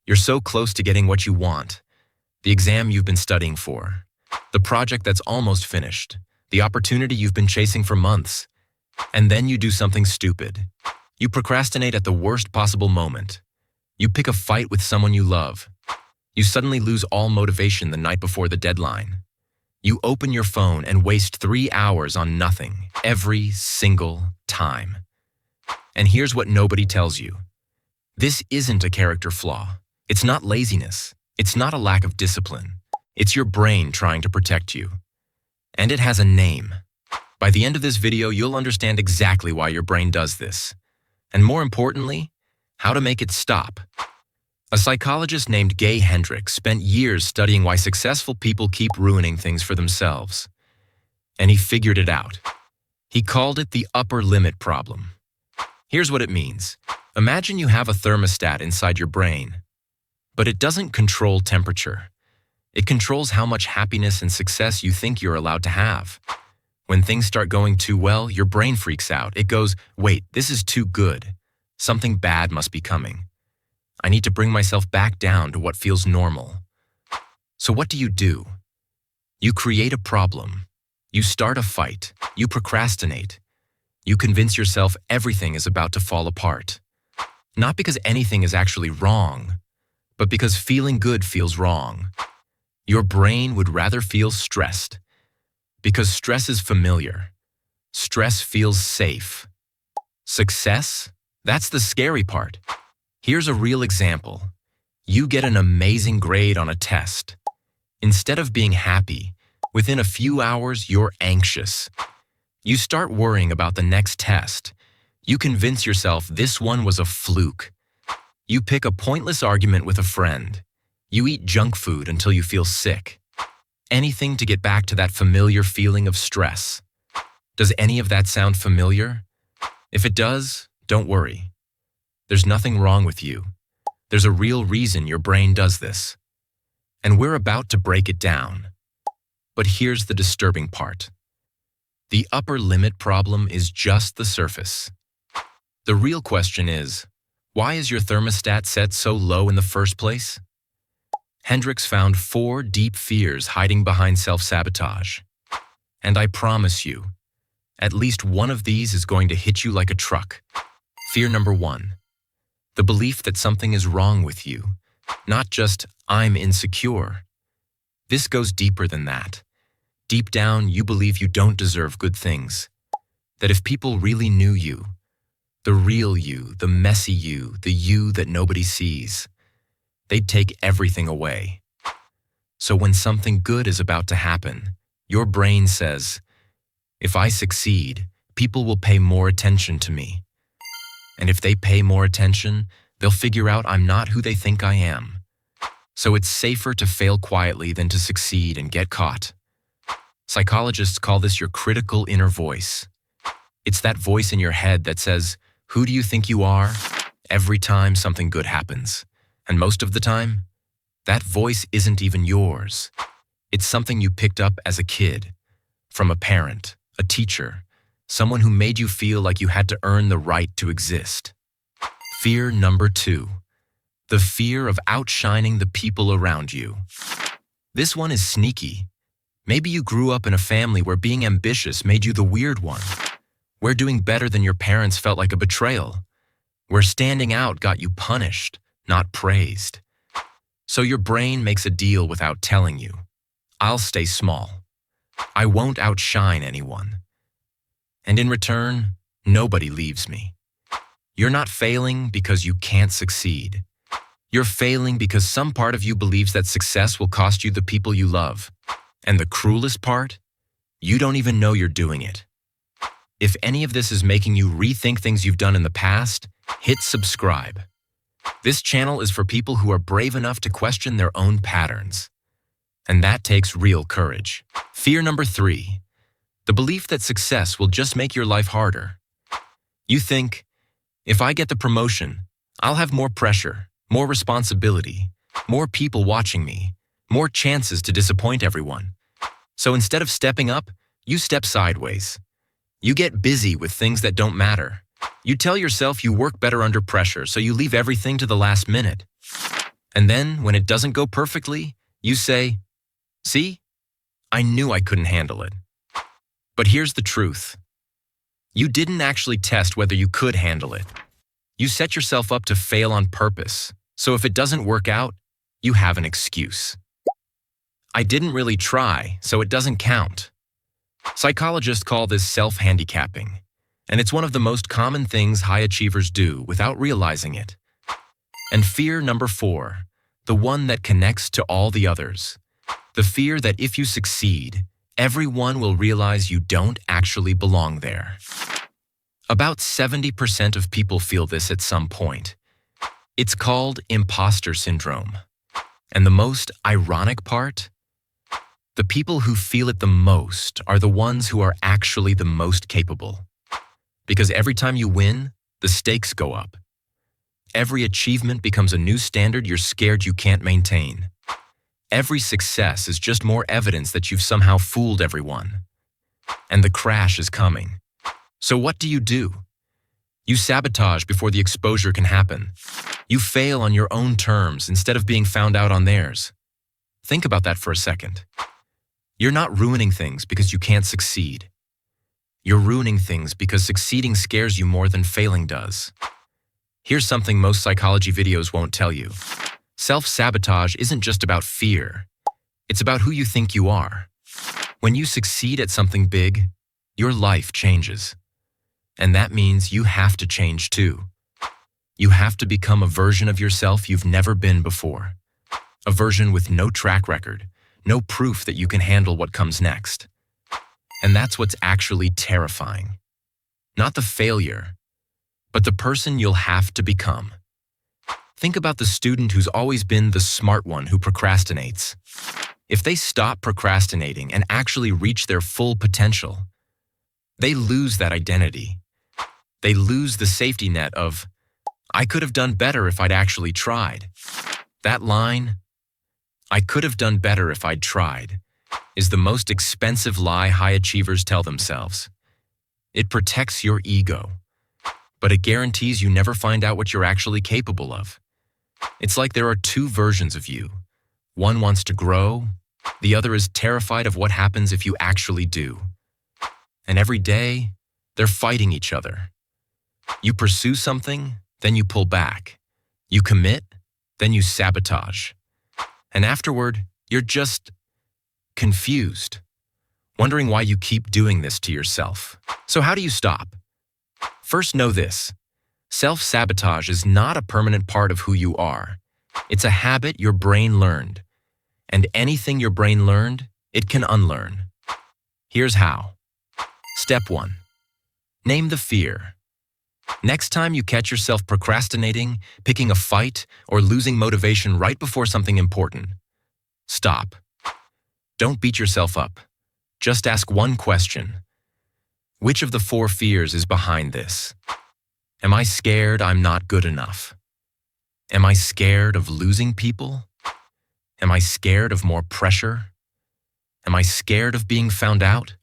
You're so close to getting what you want, the exam you've been studying for, the project that's almost finished, the opportunity you've been chasing for months, and then you do something stupid. You procrastinate at the worst possible moment. You pick a fight with someone you love. You suddenly lose all motivation the night before the deadline. You open your phone and waste 3 hours on nothing every single time. And here's what nobody tells you. This isn't a character flaw. It's not laziness. It's not a lack of discipline. It's your brain trying to protect you. And it has a name. By the end of this video, you'll understand exactly why your brain does this. And more importantly, how to make it stop. A psychologist named Gay Hendricks spent years studying why successful people keep ruining things for themselves. And he figured it out. He called it the upper limit problem. Here's what it means. Imagine you have a thermostat inside your brain, but it doesn't control temperature. It controls how much happiness and success you think you're allowed to have. When things start going too well, your brain freaks out. It goes, wait, this is too good. Something bad must be coming. I need to bring myself back down to what feels normal. So what do? You create a problem. You start a fight. You procrastinate. You convince yourself everything is about to fall apart. Not because anything is actually wrong, but because feeling good feels wrong. Your brain would rather feel stressed, because stress is familiar. Stress feels safe. Success? That's the scary part. Here's a real example. You get an amazing grade on a test. Instead of being happy, within a few hours, you're anxious. You start worrying about the next test. You convince yourself this one was a fluke. You pick a pointless argument with a friend. You eat junk food until you feel sick. Anything to get back to that familiar feeling of stress. Does any of that sound familiar? If it does, don't worry. There's nothing wrong with you. There's a real reason your brain does this. And we're about to break it down. But here's the disturbing part. The upper limit problem is just the surface. The real question is, why is your thermostat set so low in the first place? Hendricks found 4 deep fears hiding behind self-sabotage. And I promise you, at least one of these is going to hit you like a truck. Fear number 1. The belief that something is wrong with you, not just, I'm insecure. This goes deeper than that. Deep down, you believe you don't deserve good things. That if people really knew you, the real you, the messy you, the you that nobody sees, they'd take everything away. So when something good is about to happen, your brain says, if I succeed, people will pay more attention to me. And if they pay more attention, they'll figure out I'm not who they think I am. So it's safer to fail quietly than to succeed and get caught. Psychologists call this your critical inner voice. It's that voice in your head that says, who do you think you are? Every time something good happens. And most of the time, that voice isn't even yours. It's something you picked up as a kid, from a parent, a teacher, someone who made you feel like you had to earn the right to exist. Fear number 2. The fear of outshining the people around you. This one is sneaky. Maybe you grew up in a family where being ambitious made you the weird one, where doing better than your parents felt like a betrayal, where standing out got you punished, not praised. So your brain makes a deal without telling you. I'll stay small. I won't outshine anyone. And in return, nobody leaves me. You're not failing because you can't succeed. You're failing because some part of you believes that success will cost you the people you love. And the cruelest part? You don't even know you're doing it. If any of this is making you rethink things you've done in the past, hit subscribe. This channel is for people who are brave enough to question their own patterns. And that takes real courage. Fear number 3. The belief that success will just make your life harder. You think, if I get the promotion, I'll have more pressure, more responsibility, more people watching me, more chances to disappoint everyone. So instead of stepping up, you step sideways. You get busy with things that don't matter. You tell yourself you work better under pressure, so you leave everything to the last minute. And then, when it doesn't go perfectly, you say, "See, I knew I couldn't handle it." But here's the truth. You didn't actually test whether you could handle it. You set yourself up to fail on purpose, so if it doesn't work out, you have an excuse. I didn't really try, so it doesn't count. Psychologists call this self-handicapping, and it's one of the most common things high achievers do without realizing it. And fear number 4, the one that connects to all the others. The fear that if you succeed, everyone will realize you don't actually belong there. About 70% of people feel this at some point. It's called imposter syndrome. And the most ironic part? The people who feel it the most are the ones who are actually the most capable. Because every time you win, the stakes go up. Every achievement becomes a new standard you're scared you can't maintain. Every success is just more evidence that you've somehow fooled everyone. And the crash is coming. So what do? You sabotage before the exposure can happen. You fail on your own terms instead of being found out on theirs. Think about that for a second. You're not ruining things because you can't succeed. You're ruining things because succeeding scares you more than failing does. Here's something most psychology videos won't tell you. Self-sabotage isn't just about fear. It's about who you think you are. When you succeed at something big, your life changes. And that means you have to change too. You have to become a version of yourself you've never been before. A version with no track record, no proof that you can handle what comes next. And that's what's actually terrifying. Not the failure, but the person you'll have to become. Think about the student who's always been the smart one who procrastinates. If they stop procrastinating and actually reach their full potential, they lose that identity. They lose the safety net of, "I could have done better if I'd actually tried." That line, "I could have done better if I'd tried," is the most expensive lie high achievers tell themselves. It protects your ego, but it guarantees you never find out what you're actually capable of. It's like there are two versions of you. One wants to grow, the other is terrified of what happens if you actually do. And every day, they're fighting each other. You pursue something, then you pull back. You commit, then you sabotage. And afterward, you're just confused, wondering why you keep doing this to yourself. So how do you stop? First, know this. Self-sabotage is not a permanent part of who you are. It's a habit your brain learned. And anything your brain learned, it can unlearn. Here's how. Step 1. Name the fear. Next time you catch yourself procrastinating, picking a fight, or losing motivation right before something important, stop. Don't beat yourself up. Just ask one question. Which of the 4 fears is behind this? Am I scared I'm not good enough? Am I scared of losing people? Am I scared of more pressure? Am I scared of being found out?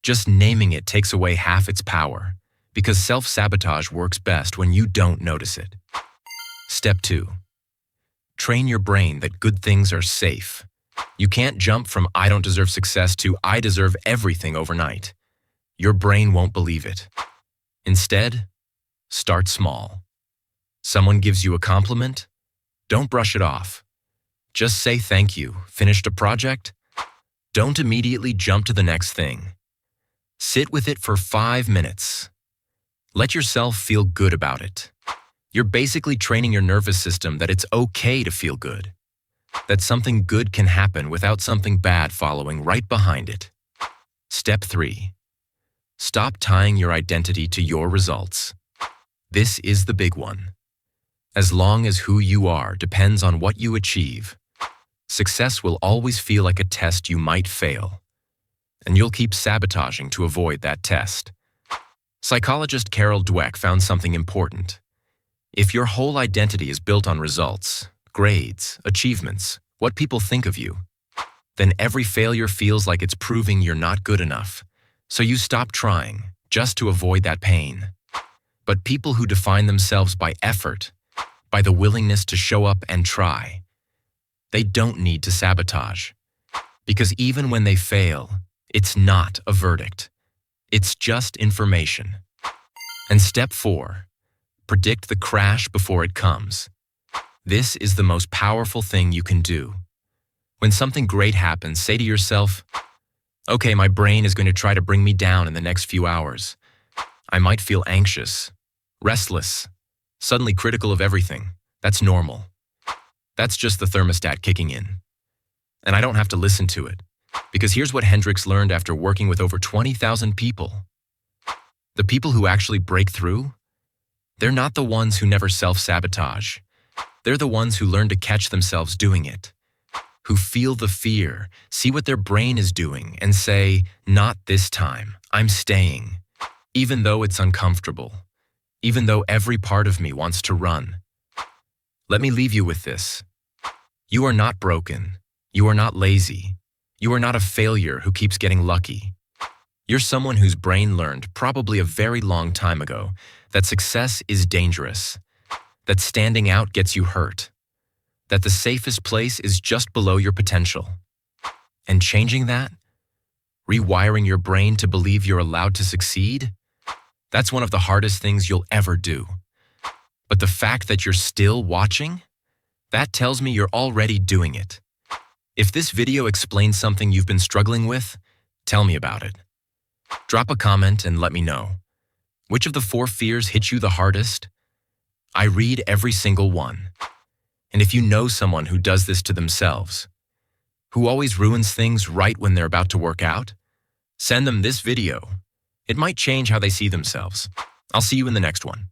Just naming it takes away half its power, because self-sabotage works best when you don't notice it. Step 2. Train your brain that good things are safe. You can't jump from "I don't deserve success" to "I deserve everything" overnight. Your brain won't believe it. Instead, start small. Someone gives you a compliment? Don't brush it off. Just say thank you. Finished a project? Don't immediately jump to the next thing. Sit with it for 5 minutes. Let yourself feel good about it. You're basically training your nervous system that it's okay to feel good. That something good can happen without something bad following right behind it. Step 3. Stop tying your identity to your results. This is the big one. As long as who you are depends on what you achieve, success will always feel like a test you might fail, and you'll keep sabotaging to avoid that test. Psychologist Carol Dweck found something important. If your whole identity is built on results, grades, achievements, what people think of you, then every failure feels like it's proving you're not good enough. So you stop trying, just to avoid that pain. But people who define themselves by effort, by the willingness to show up and try. They don't need to sabotage. Because even when they fail, it's not a verdict. It's just information. And step 4, predict the crash before it comes. This is the most powerful thing you can do. When something great happens, say to yourself, okay, my brain is going to try to bring me down in the next few hours. I might feel anxious, restless, suddenly critical of everything. That's normal. That's just the thermostat kicking in. And I don't have to listen to it, because here's what Hendricks learned after working with over 20,000 people. The people who actually break through, they're not the ones who never self-sabotage. They're the ones who learn to catch themselves doing it, who feel the fear, see what their brain is doing, and say, not this time, I'm staying, even though it's uncomfortable, even though every part of me wants to run. Let me leave you with this. You are not broken. You are not lazy. You are not a failure who keeps getting lucky. You're someone whose brain learned, probably a very long time ago, that success is dangerous, that standing out gets you hurt, that the safest place is just below your potential. And changing that, rewiring your brain to believe you're allowed to succeed, that's one of the hardest things you'll ever do. But the fact that you're still watching, that tells me you're already doing it. If this video explains something you've been struggling with, tell me about it. Drop a comment and let me know. Which of the 4 fears hit you the hardest? I read every single one. And if you know someone who does this to themselves, who always ruins things right when they're about to work out, send them this video. It might change how they see themselves. I'll see you in the next one.